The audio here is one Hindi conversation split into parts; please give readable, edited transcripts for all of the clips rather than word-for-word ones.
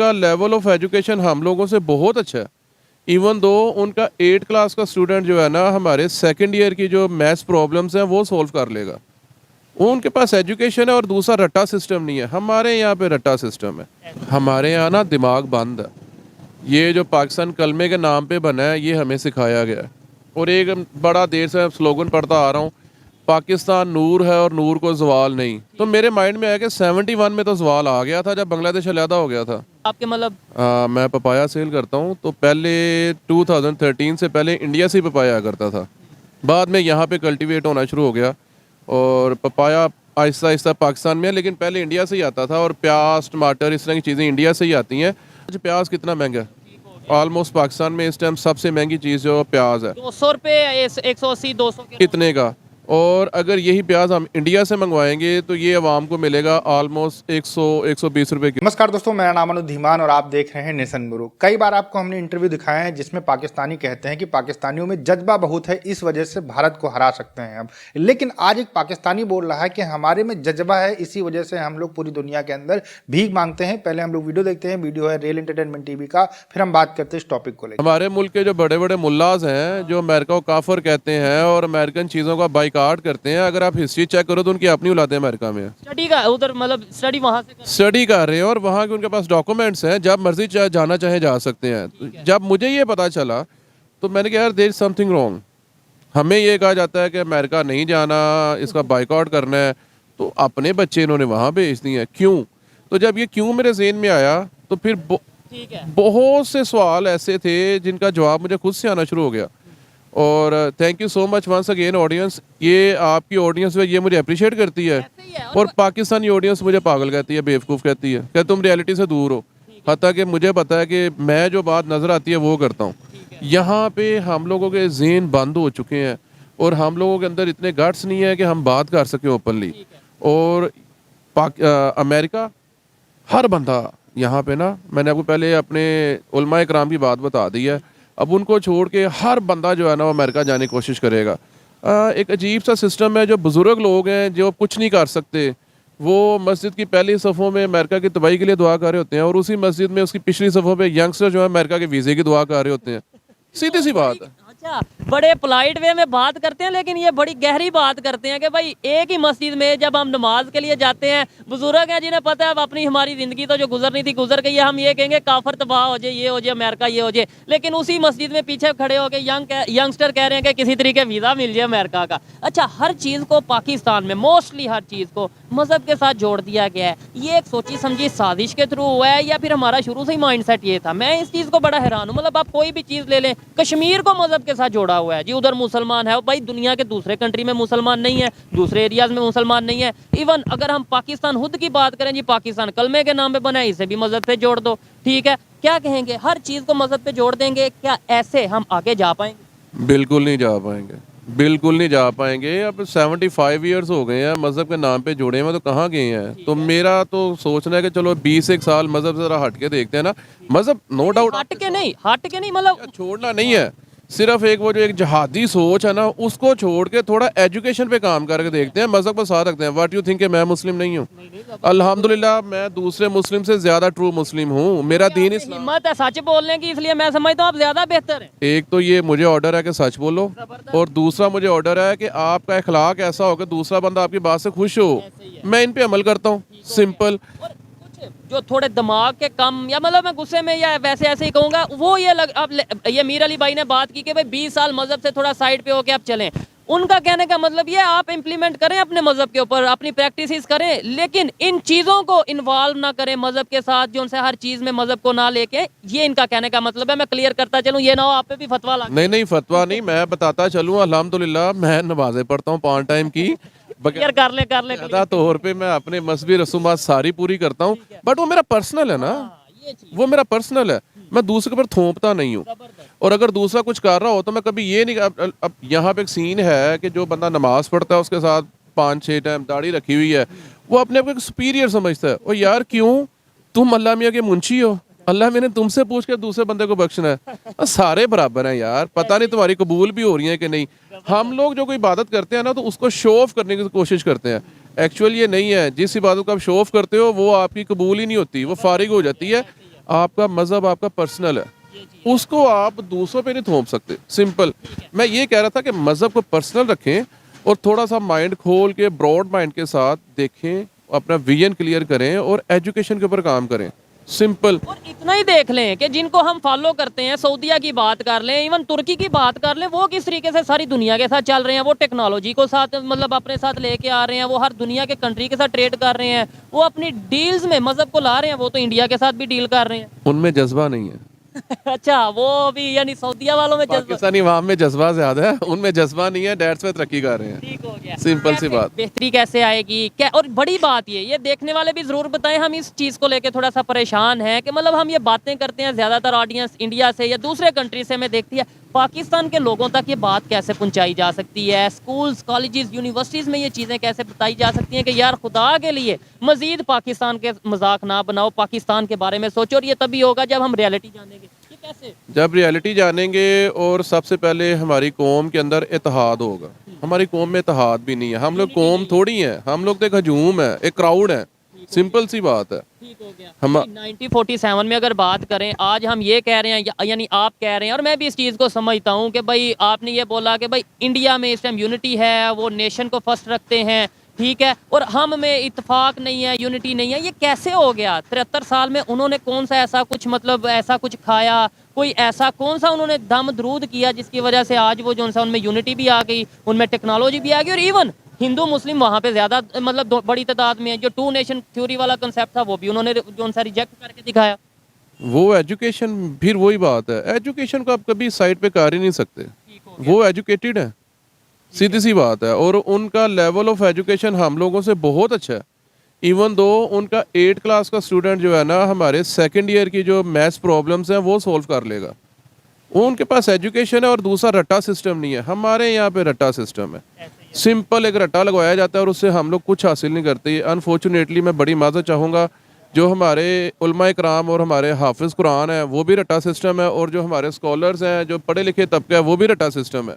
उनका लेवल ऑफ एजुकेशन हम लोगों से बहुत अच्छा है। इवन दो उनका 8 क्लास का स्टूडेंट जो है ना, हमारे सेकेंड ईयर की जो मैथ्स प्रॉब्लम्स हैं वो सॉल्व कर लेगा। वो उनके पास एजुकेशन है और दूसरा रट्टा सिस्टम नहीं है। हमारे यहाँ पे रट्टा सिस्टम है। हमारे यहाँ ना दिमाग बंद है। ये जो पाकिस्तान कलमे के नाम पे बना है ये हमें सिखाया गया है। और एक बड़ा देर से स्लोगन पढ़ता आ रहा हूँ, पाकिस्तान नूर है और नूर को जवाल नहीं। तो मेरे माइंड में आया कि 71 में तो जवाल आ गया था जब बांग्लादेश अलहदा हो गया था। आपके मतलब मैं पपाया सेल करता हूँ, तो पहले 2013 से पहले इंडिया से ही पपाया आया करता था। बाद में यहाँ पे कल्टीवेट होना शुरू हो गया और पपाया आहिस्ता आहिस्ता पाकिस्तान में है, लेकिन पहले इंडिया से ही आता था। और प्याज टमाटर इस तरह की चीज़ें इंडिया से ही आती हैं। आज प्याज कितना महंगा है? ऑलमोस्ट पाकिस्तान में इस टाइम सबसे महंगी चीज़ जो प्याज है 200 रुपये, 180, 200 इतने का। और अगर यही प्याज हम इंडिया से मंगवाएंगे तो ये आवाम को मिलेगा ऑलमोस्ट 100-120 रुपए की। नमस्कार दोस्तों, मेरा नाम अनुज धीमान और आप देख रहे हैं नेशन ब्यूरो। कई बार आपको हमने इंटरव्यू दिखाए हैं जिसमें पाकिस्तानी कहते हैं कि पाकिस्तानियों में जज्बा बहुत है, इस वजह से भारत को हरा सकते हैं हम। लेकिन आज एक पाकिस्तानी बोल रहा है कि हमारे में जज्बा है, इसी वजह से हम लोग पूरी दुनिया के अंदर भीख मांगते हैं। पहले हम लोग वीडियो देखते हैं, वीडियो है रियल एंटरटेनमेंट टीवी का, फिर हम बात करते हैं इस टॉपिक को लेकर। हमारे मुल्क के जो बड़े बड़े मुल्लाज हैं जो अमेरिका को काफर कहते हैं और अमेरिकन चीज़ों का बाइकाट करते हैं, अगर आप हिस्ट्री चेक करो तो उनकी अपनी औलादें अमेरिका में है। स्टडी का उधर मतलब स्टडी वहाँ से स्टडी कर रहे हैं और वहाँ के उनके पास डॉक्यूमेंट्स हैं, जब मर्जी जाना चाहे जा सकते हैं। जब मुझे ये पता चला तो मैंने कहा यार देयर इज समथिंग रॉन्ग। हमें ये कहा जाता है कि अमेरिका नहीं जाना, इसका बाइकआउट करना है, तो अपने बच्चे इन्होंने वहाँ भेज दिए हैं। क्यों? तो जब ये क्यों मेरे ज़हन में आया तो फिर ठीक है। बहुत से सवाल ऐसे थे जिनका जवाब मुझे खुद से आना शुरू हो गया। और thank you so much once again audience. ये आपकी ऑडियंस है, ये मुझे अप्रिशिएट करती है। और पाकिस्तानी ऑडियंस मुझे पागल कहती है, बेवकूफ़ कहती है कि तुम रियलिटी से दूर हो। हत्ता कि मुझे पता है कि मैं जो बात नज़र आती है वो करता हूँ। यहाँ पे हम लोगों के ज़हन बंद हो चुके हैं और हम लोगों के अंदर इतने गट्स नहीं है कि हम बात कर सकें ओपनली। और अमेरिका हर बंदा यहाँ पे ना, मैंने आपको पहले अपने उलमा इकराम की बात बता दी है, अब उनको छोड़ के हर बंदा जो है ना वो अमेरिका जाने की कोशिश करेगा। एक अजीब सा सिस्टम है, जो बुज़ुर्ग लोग हैं जो कुछ नहीं कर सकते, वो मस्जिद की पहली सफ़ों में अमेरिका की तबाही के लिए दुआ कर रहे होते हैं और उसी मस्जिद में उसकी पिछली सफ़ों पे यंगस्टर जो है अमेरिका के वीज़े की दुआ कर रहे होते हैं। सीधी सी बात है। अच्छा, बड़े पोलाइट वे में बात करते हैं, लेकिन ये बड़ी गहरी बात करते हैं कि भाई एक ही मस्जिद में जब हम नमाज के लिए जाते हैं, बुजुर्ग हैं जिन्हें पता है अब अपनी हमारी ज़िंदगी तो जो गुजरनी थी गुजर गई है, हम ये कहेंगे काफर तबाह हो जाए, ये हो जाए, अमेरिका ये हो जाए, लेकिन उसी मस्जिद में पीछे खड़े होकर यंगस्टर कह रहे हैं कि किसी तरीके वीज़ा मिल जाए अमेरिका का। अच्छा, हर चीज़ को पाकिस्तान में मोस्टली हर चीज़ को मजहब के साथ जोड़ दिया गया है। ये एक सोची समझी साजिश के थ्रू हुआ है या फिर हमारा शुरू से ही माइंडसेट ये था? मैं इस चीज़ को बड़ा हैरान हूँ। मतलब आप कोई भी चीज़ ले लें, कश्मीर को मजहब के साथ जोड़ा हुआ है जी, उधर मुसलमान है, भाई दुनिया के दूसरे कंट्री में मुसलमान नहीं है, दूसरे एरियाज में मुसलमान नहीं है। इवन अगर हम पाकिस्तान खुद की बात करें जी, पाकिस्तान कलमे के नाम पे बना है, इसे भी मजहब पे जोड़ दो, ठीक है। क्या कहेंगे, हर चीज़ को मजहब पे जोड़ देंगे, क्या ऐसे हम आगे जा पाएंगे? बिल्कुल नहीं जा पाएंगे, बिल्कुल नहीं जा पाएंगे। अब 75 ईयर्स हो गए हैं मज़हब के नाम पे जुड़े हुए, तो कहाँ गए हैं? तो मेरा तो सोचना है कि चलो 20 साल मज़हब से ज़रा हट के देखते हैं ना। मज़हब नो डाउट हट के नहीं मतलब छोड़ना नहीं है, सिर्फ एक वो जो एक जहादी सोच है ना उसको छोड़ के थोड़ा एजुकेशन पे काम करके देखते हैं, मज़हब को साथ रखते हैं। व्हाट यू थिंक मैं मुस्लिम नहीं हूँ? अल्हम्दुलिल्लाह मैं दूसरे मुस्लिम से ज़्यादा ट्रू मुस्लिम हूँ। मेरा दीन इस्लाम। हिम्मत है सच बोलने की, इसलिए मैं समझता हूँ आप ज़्यादा बेहतर हैं। एक तो ये मुझे ऑर्डर है कि सच बोलो, और दूसरा मुझे ऑर्डर है कि आपका अखलाक ऐसा हो कि दूसरा बंदा आपकी बात से खुश हो। मैं इन पे अमल करता हूँ, सिंपल। जो थोड़े दिमाग के कम या मतलब मैं गुस्से में या वैसे ऐसे ही कहूँगा, वो ये अब ये मीर अली भाई ने बात की कि भाई 20 साल मजहब से थोड़ा साइड पे होके आप चलें। उनका कहने का मतलब ये आप इम्प्लीमेंट करें अपने मजहब के ऊपर, अपनी प्रैक्टिस करें, लेकिन इन चीज़ों को इन्वॉल्व ना करें मजहब के साथ, जो उनसे हर चीज़ में मजहब को ना लेके। ये इनका कहने का मतलब है। मैं क्लियर करता चलूँ, ये ना हो आप पे भी फतवा लगे। नहीं नहीं, फतवा नहीं, मैं बताता चलूँ अल्हम्दुलिल्लाह मैं नमाजें पढ़ता हूँ 5 टाइम की। क्लियर कर ले ज़्यादा तौर पे मैं अपने मजहबी रसूमात सारी पूरी करता हूँ, बट वो मेरा पर्सनल है ना, वो मेरा पर्सनल है। मैं दूसरे पर थोपता नहीं हूँ। और अगर दूसरा कुछ कर रहा हो तो मैं कभी ये नहीं। अब यहाँ पे एक सीन है कि जो बंदा नमाज पढ़ता है उसके साथ 5-6 टाइम दाढ़ी रखी हुई है, वो अपने आप को एक सुपीरियर समझता है। और यार क्यों? तुम अल्लाह मियाँ के मुंशी हो, अल्लाह मैंने तुमसे पूछ के दूसरे बंदे को बख्शना है। सारे बराबर हैं यार, पता नहीं तुम्हारी कबूल भी हो रही है कि नहीं। हम लोग जो कोई इबादत करते हैं ना तो उसको शो ऑफ करने की कोशिश करते हैं। एक्चुअल ये नहीं है। जिस इबादत को आप शो ऑफ करते हो वो आपकी कबूल ही नहीं होती, वो फारिग हो जाती है। आपका मजहब आपका पर्सनल है, उसको आप दूसरों पे नहीं थोप सकते। सिंपल। मैं ये कह रहा था कि मजहब को पर्सनल रखें और थोड़ा सा माइंड खोल के ब्रॉड माइंड के साथ देखें, अपना विजन क्लियर करें और एजुकेशन के ऊपर काम करें। सिंपल। और इतना ही देख लें कि जिनको हम फॉलो करते हैं, सऊदीया की बात कर लें, इवन तुर्की की बात कर लें, वो किस तरीके से सारी दुनिया के साथ चल रहे हैं। वो टेक्नोलॉजी को साथ मतलब अपने साथ लेके आ रहे हैं, वो हर दुनिया के कंट्री के साथ ट्रेड कर रहे हैं, वो अपनी डील्स में मजहब को ला रहे हैं। वो तो इंडिया के साथ भी डील कर रहे हैं। उनमें जज्बा नहीं है। अच्छा, वो भी यानी सऊदीया वालों में जज्बा। पाकिस्तानी अवाम में जज्बा ज्यादा है, उनमें जज्बा नहीं है, डेट्स पे तरक्की कर रहे हैं। ठीक हो गया। सिंपल सी बात। बेहतरी कैसे आएगी क्या? और बड़ी बात ये देखने वाले भी जरूर बताएं। हम इस चीज को लेके थोड़ा सा परेशान हैं कि मतलब हम ये बातें करते हैं, ज्यादातर ऑडियंस इंडिया से या दूसरे कंट्री से हमें देखती है, पाकिस्तान के लोगों तक ये बात कैसे पहुंचाई जा सकती है? स्कूल्स, कॉलेजेस, यूनिवर्सिटीज में ये चीजें कैसे बताई जा सकती हैं कि यार खुदा के लिए मजीद पाकिस्तान के मजाक ना बनाओ, पाकिस्तान के बारे में सोचो। और ये तभी होगा जब हम रियलिटी जानेंगे। ये कैसे? जब रियलिटी जानेंगे और सबसे पहले हमारी कौम के अंदर इत्तेहाद होगा। हमारी कौम में इत्तेहाद भी नहीं है। हम लोग कौम थोड़ी हैं, हम लोग तो एक हजूम है, एक क्राउड है। सिंपल सी बात है। ठीक हो गया। हम 1947 में अगर बात करें, आज हम ये कह रहे हैं यानी आप कह रहे हैं, और मैं भी इस चीज़ को समझता हूँ कि भाई आपने ये बोला कि भाई इंडिया में इस टाइम यूनिटी है, वो नेशन को फर्स्ट रखते हैं, ठीक है, और हम में इत्तेफाक नहीं है, यूनिटी नहीं है। ये कैसे हो गया? 73 साल में उन्होंने कौन सा ऐसा कुछ मतलब ऐसा कुछ खाया, कोई ऐसा कौन सा उन्होंने दम दरूद किया जिसकी वजह से आज वो जो सा उनमें यूनिटी भी आ गई, उनमें टेक्नोलॉजी भी आ गई, और इवन हिंदू मुस्लिम वहाँ पे ज़्यादा मतलब बड़ी तादाद में है। जो टू नेशन थ्योरी वाला कंसेप्ट था वो भी उन्होंने जो सा रिजेक्ट करके दिखाया। वो एजुकेशन, फिर वही बात है, एजुकेशन को आप कभी साइड पे कर ही नहीं सकते। वो एजुकेटेड है, सीधी सी बात है। और उनका लेवल ऑफ एजुकेशन हम लोगों से बहुत अच्छा है। इवन दो उनका 8 क्लास का स्टूडेंट जो है ना, हमारे सेकंड ईयर की जो मैथ्स प्रॉब्लम्स हैं वो सॉल्व कर लेगा। उनके पास एजुकेशन है और दूसरा रट्टा सिस्टम नहीं है। हमारे यहाँ पे रट्टा सिस्टम है। सिंपल एक रट्टा लगवाया जाता है और उससे हम लोग कुछ हासिल नहीं करते। अनफॉर्चुनेटली मैं बड़ी माज़रत चाहूँगा, जो हमारे उलमा कराम और हमारे हाफिज़ कुरान है वो भी रट्टा सिस्टम है, और जो हमारे स्कॉलर्स हैं, जो पढ़े लिखे तबका है, वो भी रट्टा सिस्टम है।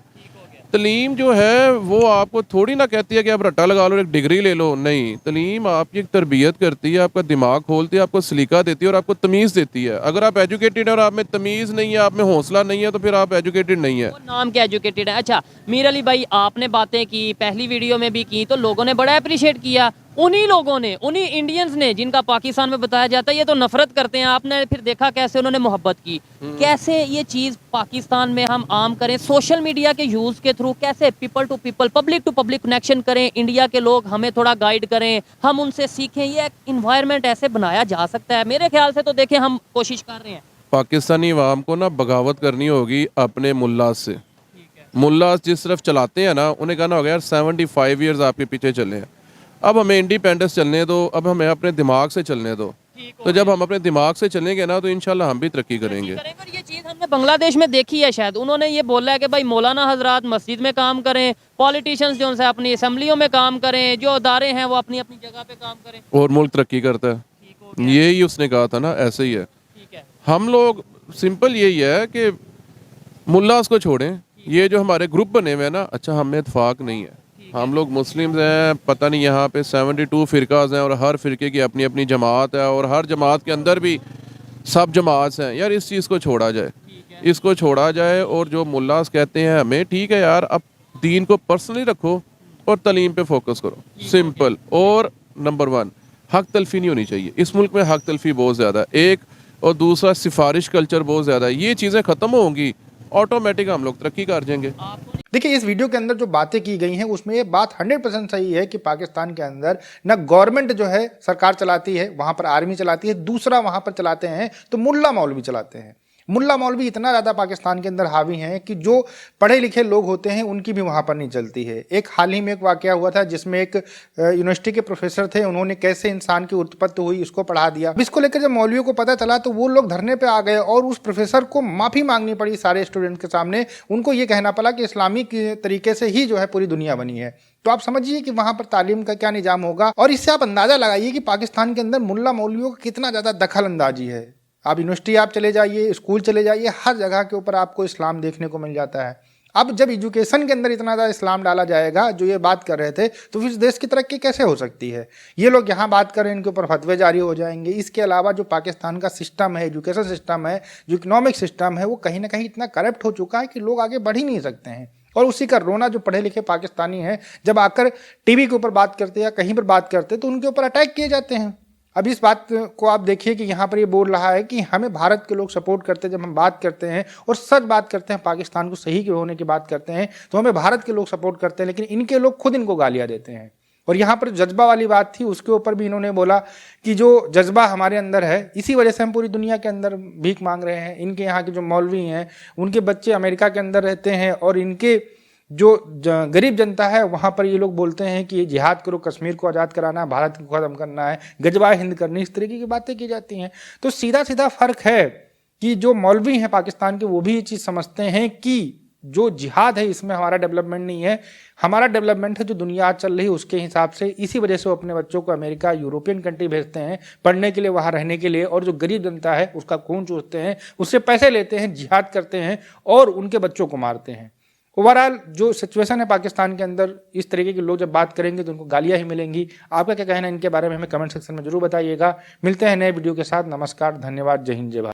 तलीम जो है वो आपको थोड़ी ना कहती है कि आप रट्टा लगा लो, एक डिग्री ले लो। नहीं, तलीम आपकी एक तरबियत करती है, आपका दिमाग खोलती है, आपको सलीका देती है और आपको तमीज़ देती है। अगर आप एजुकेटेड हैं और आप में तमीज़ नहीं है, आप में हौसला नहीं है, तो फिर आप एजुकेटेड नहीं है। वो नाम क्या एजुकेटेड है? अच्छा मीर अली भाई, आपने बातें की, पहली वीडियो में भी की, तो लोगों ने बड़ा अप्रिशिएट किया। उन्हीं लोगों ने, उन्हीं इंडियंस ने जिनका पाकिस्तान में बताया जाता है ये तो नफरत करते हैं, आपने फिर देखा कैसे उन्होंने मोहब्बत की। कैसे ये चीज़ पाकिस्तान में हम आम करें सोशल मीडिया के यूज़ के थ्रू? कैसे people to people, public to public connection करें? इंडिया के लोग हमें थोड़ा गाइड करें, हम उनसे सीखें। ये इन्वायरमेंट ऐसे बनाया जा सकता है। मेरे ख्याल से तो देखें हम कोशिश कर रहे हैं। पाकिस्तानी अवाम को ना बगावत करनी होगी अपने मुल्लाज से। मुल्लाज जिस तरफ चलाते हैं ना, उन्हें कहना होगा यार 75 ईयर्स आपके पीछे चले हैं, अब हमें इंडिपेंडेंस चलने दो, अब हमें अपने दिमाग से चलने दो। तो जब हम अपने दिमाग से चलेंगे ना, तो इंशाल्लाह हम भी तरक्की करेंगे। और ये चीज़ हमने बांग्लादेश में देखी है। शायद उन्होंने ये बोला है कि भाई मौलाना हजरात मस्जिद में काम करें, पॉलिटिशियंस जो है अपनी असम्बलियों में काम करें, जो अदारे हैं वो अपनी अपनी जगह पे काम करें, और मुल्क तरक्की करता है। यही उसने कहा था ना, ऐसे ही है। ठीक है। हम लोग सिंपल यही है कि मुल्लास को छोड़ें, ये जो हमारे ग्रुप बने हुए हैं ना, अच्छा हमें इत्तेफाक नहीं है। हम लोग मुस्लिम्स हैं, पता नहीं यहाँ पे 72 फ़िरकाज़ हैं और हर फ़िरके की अपनी अपनी जमात है, और हर जमात के अंदर भी सब जमात हैं। यार इस चीज़ को छोड़ा जाए, इसको छोड़ा जाए। और जो मुल्लास कहते हैं हमें, ठीक है यार, अब दीन को पर्सनली रखो और तलीम पे फोकस करो। सिंपल। और नंबर 1, हक तलफी नहीं होनी चाहिए। इस मुल्क में हक तलफी बहुत ज़्यादा है, एक, और दूसरा सिफारिश कल्चर बहुत ज़्यादा है। ये चीज़ें ख़त्म होंगी, ऑटोमेटिक हम लोग तरक्की कर जाएंगे। देखिए, इस वीडियो के अंदर जो बातें की गई हैं उसमें ये बात 100% सही है कि पाकिस्तान के अंदर ना गवर्नमेंट जो है सरकार चलाती है, वहाँ पर आर्मी चलाती है, दूसरा वहाँ पर चलाते हैं तो मुल्ला मौलवी चलाते हैं। मुल्ला मौलवी इतना ज़्यादा पाकिस्तान के अंदर हावी हैं कि जो पढ़े लिखे लोग होते हैं उनकी भी वहाँ पर नहीं चलती है। एक हाल ही में एक वाकया हुआ था जिसमें एक यूनिवर्सिटी के प्रोफेसर थे, उन्होंने कैसे इंसान की उत्पत्ति हुई इसको पढ़ा दिया। इसको लेकर जब मौलवियों को पता चला तो वो लोग धरने पे आ गए और उस प्रोफेसर को माफ़ी मांगनी पड़ी सारे स्टूडेंट के सामने। उनको ये कहना पड़ा कि इस्लामी तरीके से ही जो है पूरी दुनिया बनी है। तो आप समझिए कि वहाँ पर तालीम का क्या निज़ाम होगा, और इससे आप अंदाज़ा लगाइए कि पाकिस्तान के अंदर मुल्ला मौलवियों का कितना ज़्यादा दखल अंदाजी है। आप यूनिवर्सिटी आप चले जाइए, स्कूल चले जाइए, हर जगह के ऊपर आपको इस्लाम देखने को मिल जाता है। अब जब एजुकेशन के अंदर इतना ज़्यादा इस्लाम डाला जाएगा, जो ये बात कर रहे थे, तो फिर इस देश की तरक्की कैसे हो सकती है? ये लोग यहाँ बात कर रहे हैं, इनके ऊपर फतवे जारी हो जाएंगे। इसके अलावा जो पाकिस्तान का सिस्टम है, एजुकेशन सिस्टम है, जो इकोनॉमिक सिस्टम है, वो कहीं ना कहीं इतना करप्ट हो चुका है कि लोग आगे बढ़ ही नहीं सकते हैं। और उसी का रोना जो पढ़े लिखे पाकिस्तानी हैं, जब आकर टीवी के ऊपर बात करते या कहीं पर बात करते तो उनके ऊपर अटैक किए जाते हैं। अब इस बात को आप देखिए कि यहाँ पर ये बोल रहा है कि हमें भारत के लोग सपोर्ट करते हैं। जब हम बात करते हैं और सच बात करते हैं, पाकिस्तान को सही होने की बात करते हैं, तो हमें भारत के लोग सपोर्ट करते हैं, लेकिन इनके लोग खुद इनको गालियाँ देते हैं। और यहाँ पर जज्बा वाली बात थी, उसके ऊपर भी इन्होंने बोला कि जो जज्बा हमारे अंदर है, इसी वजह से हम पूरी दुनिया के अंदर भीख मांग रहे हैं। इनके यहाँ के जो मौलवी हैं, उनके बच्चे अमेरिका के अंदर रहते हैं, और इनके जो गरीब जनता है वहाँ पर ये लोग बोलते हैं कि ये जिहाद करो, कश्मीर को आज़ाद कराना है, भारत को ख़त्म करना है, गजवाए हिंद करनी, इस तरीके की बातें की जाती हैं। तो सीधा सीधा फ़र्क है कि जो मौलवी हैं पाकिस्तान के, वो भी ये चीज़ समझते हैं कि जो जिहाद है इसमें हमारा डेवलपमेंट नहीं है, हमारा डेवलपमेंट है जो दुनिया आज चल रही है उसके हिसाब से। इसी वजह से वो अपने बच्चों को अमेरिका, यूरोपियन कंट्री भेजते हैं पढ़ने के लिए, वहाँ रहने के लिए, और जो गरीब जनता है उसका खून चूसते हैं, उससे पैसे लेते हैं, जिहाद करते हैं और उनके बच्चों को मारते हैं। ओवरऑल जो सिचुएशन है पाकिस्तान के अंदर, इस तरीके के लोग जब बात करेंगे तो उनको गालियाँ ही मिलेंगी। आपका क्या कहना है इनके बारे में हमें कमेंट सेक्शन में जरूर बताइएगा। मिलते हैं नए वीडियो के साथ। नमस्कार, धन्यवाद, जय हिंद, जय भारत।